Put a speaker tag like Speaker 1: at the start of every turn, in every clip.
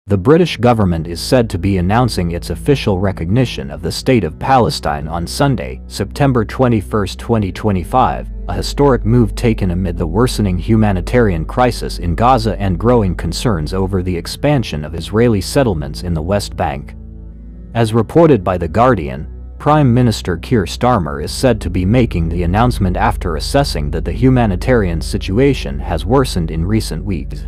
Speaker 1: The British government is said to be announcing its official recognition of the State of Palestine on Sunday, September 21, 2025, a historic move taken amid the worsening humanitarian crisis in Gaza and growing concerns over the expansion of Israeli settlements in the West Bank. As reported by The Guardian, Prime Minister Keir Starmer is said to be making the announcement after assessing that the humanitarian situation has worsened in recent weeks.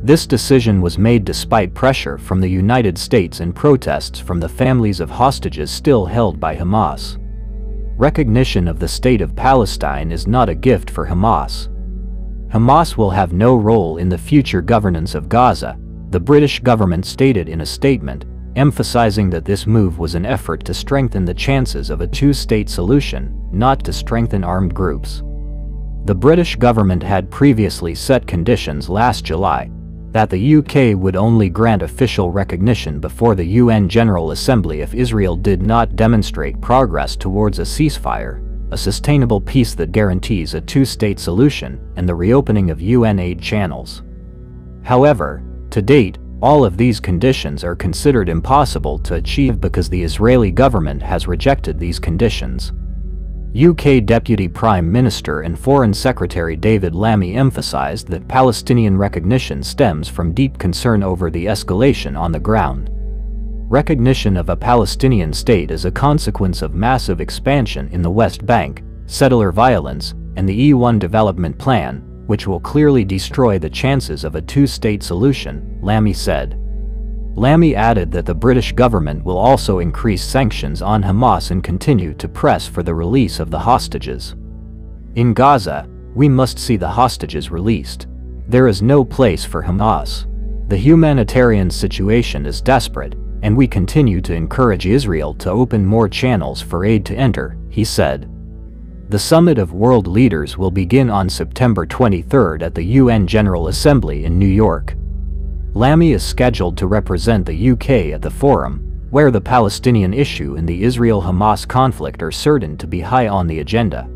Speaker 1: This decision was made despite pressure from the United States and protests from the families of hostages still held by Hamas. Recognition of the State of Palestine is not a gift for Hamas. Hamas will have no role in the future governance of Gaza, the British government stated in a statement, emphasizing that this move was an effort to strengthen the chances of a two-state solution, not to strengthen armed groups. The British government had previously set conditions last July that the UK would only grant official recognition before the UN General Assembly if Israel did not demonstrate progress towards a ceasefire, a sustainable peace that guarantees a two-state solution, and the reopening of UN aid channels. However, to date, all of these conditions are considered impossible to achieve because the Israeli government has rejected these conditions. UK Deputy Prime Minister and Foreign Secretary David Lammy emphasized that Palestinian recognition stems from deep concern over the escalation on the ground. Recognition of a Palestinian state is a consequence of massive expansion in the West Bank, settler violence, and the E1 development plan, which will clearly destroy the chances of a two-state solution, Lammy said. Lammy added that the British government will also increase sanctions on Hamas and continue to press for the release of the hostages. In Gaza, we must see the hostages released. There is no place for Hamas. The humanitarian situation is desperate, and we continue to encourage Israel to open more channels for aid to enter, he said. The summit of world leaders will begin on September 23 at the UN General Assembly in New York. Lammy is scheduled to represent the UK at the forum, where the Palestinian issue and the Israel-Hamas conflict are certain to be high on the agenda.